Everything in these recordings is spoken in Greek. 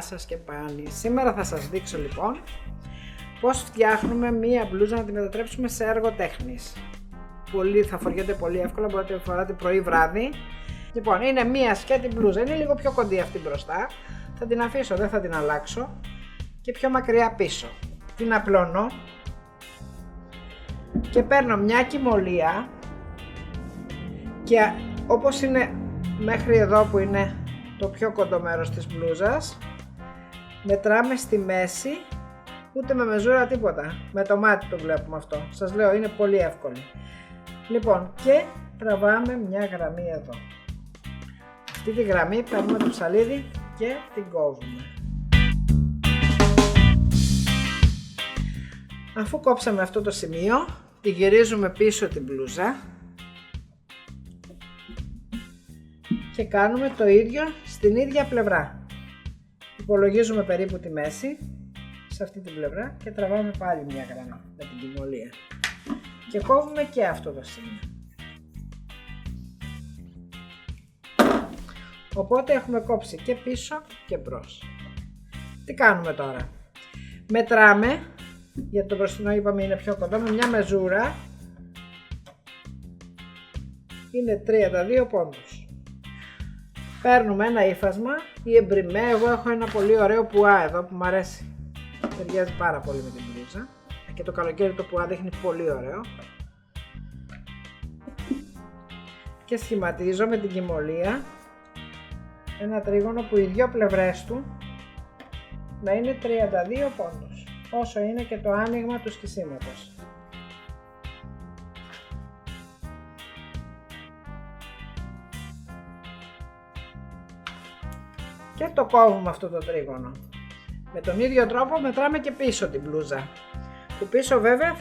σας και πάλι. Σήμερα θα σας δείξω λοιπόν πώς φτιάχνουμε μία μπλούζα να τη μετατρέψουμε σε έργο τέχνης. Θα φοριέται πολύ εύκολα, μπορείτε να φοράτε πρωί βράδυ. Λοιπόν, είναι μία σκέτη μπλούζα, είναι λίγο πιο κοντή αυτή μπροστά. Θα την αφήσω, δεν θα την αλλάξω. Και πιο μακριά πίσω. Την απλώνω και παίρνω μια κυμολία και όπως είναι μέχρι εδώ που είναι το πιο κοντό μέρος της μπλούζας, μετράμε στη μέση, ούτε με μεζούρα τίποτα, με το μάτι το βλέπουμε αυτό, σας λέω είναι πολύ εύκολο. Λοιπόν, και τραβάμε μια γραμμή εδώ, αυτή τη γραμμή παίρνουμε το ψαλίδι και την κόβουμε. Αφού κόψαμε αυτό το σημείο, τη γυρίζουμε πίσω την μπλούζα και κάνουμε το ίδιο στην ίδια πλευρά. Υπολογίζουμε περίπου τη μέση σε αυτή την πλευρά και τραβάμε πάλι μια γραμμή με την κυμολία και κόβουμε και αυτό το σημείο. Οπότε έχουμε κόψει και πίσω και μπρος. Τι κάνουμε τώρα? Μετράμε, γιατί το μπροστινό είπαμε είναι πιο κοντό, με μια μεζούρα είναι 32 πόντους. Παίρνουμε ένα ύφασμα ή εμπριμέ, εγώ έχω ένα πολύ ωραίο πουά εδώ που μου αρέσει, ταιριάζει πάρα πολύ με την μπλούζα και το καλοκαίρι το πουά δείχνει πολύ ωραίο, και σχηματίζω με την κυμολία ένα τρίγωνο που οι δύο πλευρές του να είναι 32 πόντους, όσο είναι και το άνοιγμα του σκισίματος. Και το κόβουμε αυτό το τρίγωνο. Με τον ίδιο τρόπο μετράμε και πίσω την μπλούζα. Που πίσω βέβαια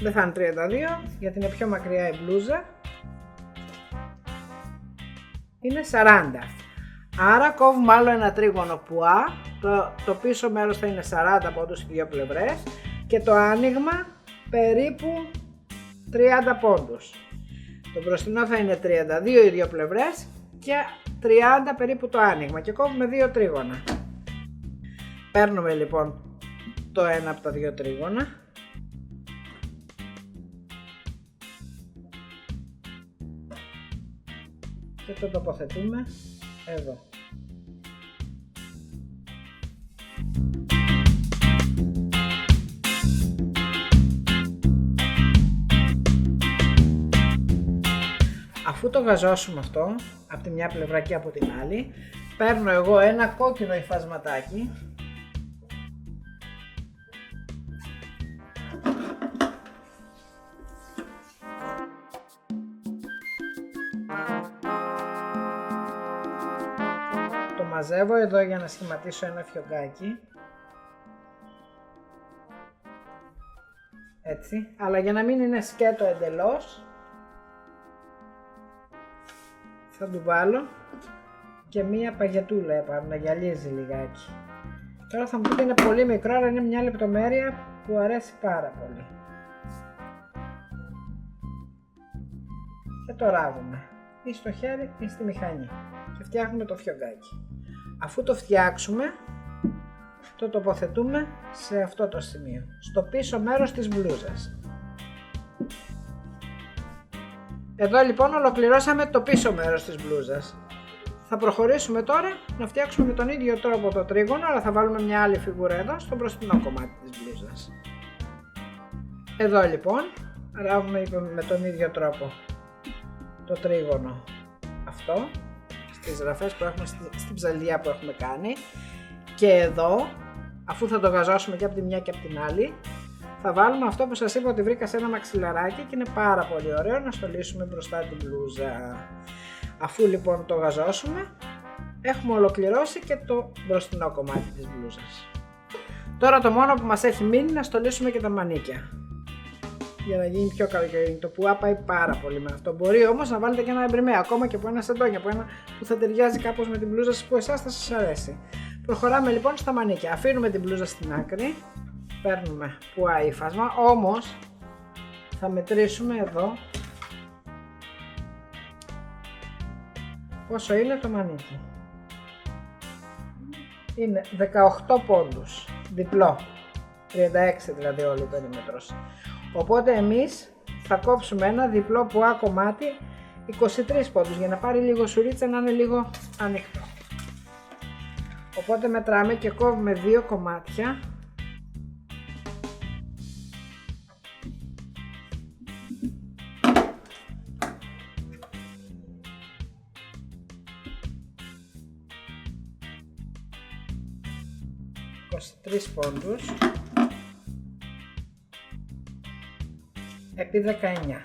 δεν θα είναι 32, γιατί είναι πιο μακριά η μπλούζα. Είναι 40. Άρα κόβουμε άλλο ένα τρίγωνο πουά, το πίσω μέρος θα είναι 40 από τους δύο πλευρές και το άνοιγμα περίπου 30 πόντους. Το μπροστινό θα είναι 32 οι δύο πλευρές και 30 περίπου το άνοιγμα και κόβουμε δύο τρίγωνα. Παίρνουμε λοιπόν το ένα από τα δύο τρίγωνα και το τοποθετούμε εδώ. Αφού το γαζώσουμε αυτό από τη μια πλευρά και από την άλλη, παίρνω εγώ ένα κόκκινο υφασματάκι το μαζεύω εδώ για να σχηματίσω ένα φιωγκάκι, έτσι, αλλά για να μην είναι σκέτο εντελώς θα του βάλω και μία παγετούλα επάνω να γυαλίζει λιγάκι. Τώρα θα μου πείτε είναι πολύ μικρό, αλλά είναι μια λεπτομέρεια που αρέσει πάρα πολύ. Και το ράβουμε ή στο χέρι ή στη μηχανή και φτιάχνουμε το φιωγκάκι. Αφού το φτιάξουμε, το τοποθετούμε σε αυτό το σημείο, στο πίσω μέρος της μπλούζας. Εδώ λοιπόν ολοκληρώσαμε το πίσω μέρος της μπλούζας. Θα προχωρήσουμε τώρα να φτιάξουμε με τον ίδιο τρόπο το τρίγωνο, αλλά θα βάλουμε μια άλλη φιγούρα εδώ στο μπροστινό κομμάτι της μπλούζας. Εδώ λοιπόν ράβουμε με τον ίδιο τρόπο το τρίγωνο αυτό στις ραφές που έχουμε, στην ψαλίδια που έχουμε κάνει, και εδώ αφού θα το γαζώσουμε και από τη μια και από την άλλη, θα βάλουμε αυτό που σας είπα ότι βρήκα σε ένα μαξιλαράκι και είναι πάρα πολύ ωραίο να στολίσουμε μπροστά την μπλούζα. Αφού λοιπόν το γαζώσουμε, έχουμε ολοκληρώσει και το μπροστινό κομμάτι της μπλούζας. Τώρα το μόνο που μας έχει μείνει είναι να στολίσουμε και τα μανίκια, για να γίνει πιο καλοκαιρινό. Το πουά πάει πάρα πολύ με αυτό. Μπορεί όμως να βάλετε και ένα εμπριμέ, ακόμα και από ένα σεντόνι, από ένα που θα ταιριάζει κάπως με την μπλούζα σας που εσάς θα σας αρέσει. Προχωράμε λοιπόν στα μανίκια. Αφήνουμε την μπλούζα στην άκρη, παίρνουμε πουά ύφασμα, όμως θα μετρήσουμε εδώ πόσο είναι το μανίκι. είναι 18 πόντους, διπλό, 36 δηλαδή όλο ο περίμετρος. Οπότε εμείς θα κόψουμε ένα διπλό πουά κομμάτι 23 πόντους για να πάρει λίγο σουρίτσα, να είναι λίγο ανοιχτό. Οπότε μετράμε και κόβουμε 2 κομμάτια . 23 πόντους επί 19.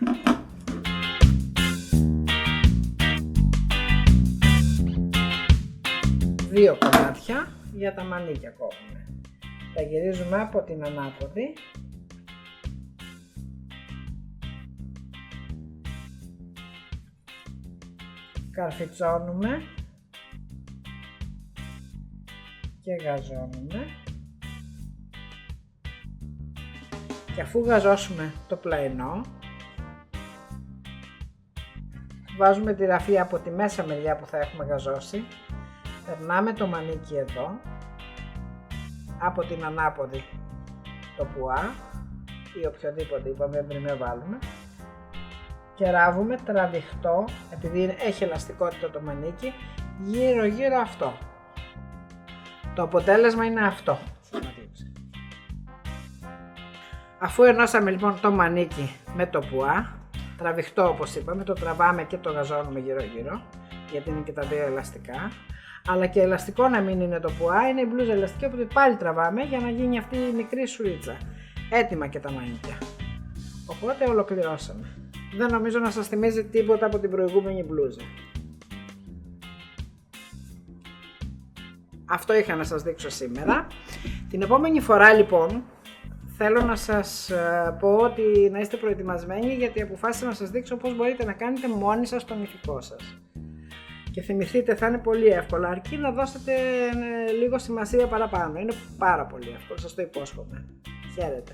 Δύο κομμάτια για τα μανίκια κόβουμε. Τα γυρίζουμε από την ανάποδη. Καρφιτσώνουμε και γαζώνουμε. Και αφού γαζώσουμε το πλαϊνό, βάζουμε τη ραφή από τη μέσα μεριά που θα έχουμε γαζώσει, περνάμε το μανίκι εδώ, από την ανάποδη το πουά ή οποιοδήποτε είπαμε εμπριμέ βάλουμε και ράβουμε τραβηχτό, επειδή έχει ελαστικότητα το μανίκι, γύρω γύρω αυτό. Το αποτέλεσμα είναι αυτό. Αφού ενώσαμε λοιπόν το μανίκι με το πουά, τραβηχτό όπως είπαμε, το τραβάμε και το γαζώνουμε γύρω γύρω, γιατί είναι και τα δύο ελαστικά, αλλά και ελαστικό να μην είναι το πουά, είναι η μπλούζα ελαστική, οπότε πάλι τραβάμε για να γίνει αυτή η μικρή σουρίτσα. Έτοιμα και τα μανίκια. Οπότε ολοκληρώσαμε. Δεν νομίζω να σας θυμίζει τίποτα από την προηγούμενη μπλούζα. Αυτό είχα να σας δείξω σήμερα. Την επόμενη φορά λοιπόν θέλω να σας πω ότι να είστε προετοιμασμένοι, γιατί αποφάσισα να σας δείξω πώς μπορείτε να κάνετε μόνοι σας τον ηφικό σας. Και θυμηθείτε, θα είναι πολύ εύκολο, αρκεί να δώσετε λίγο σημασία παραπάνω. Είναι πάρα πολύ εύκολο, σας το υπόσχομαι. Χαίρετε.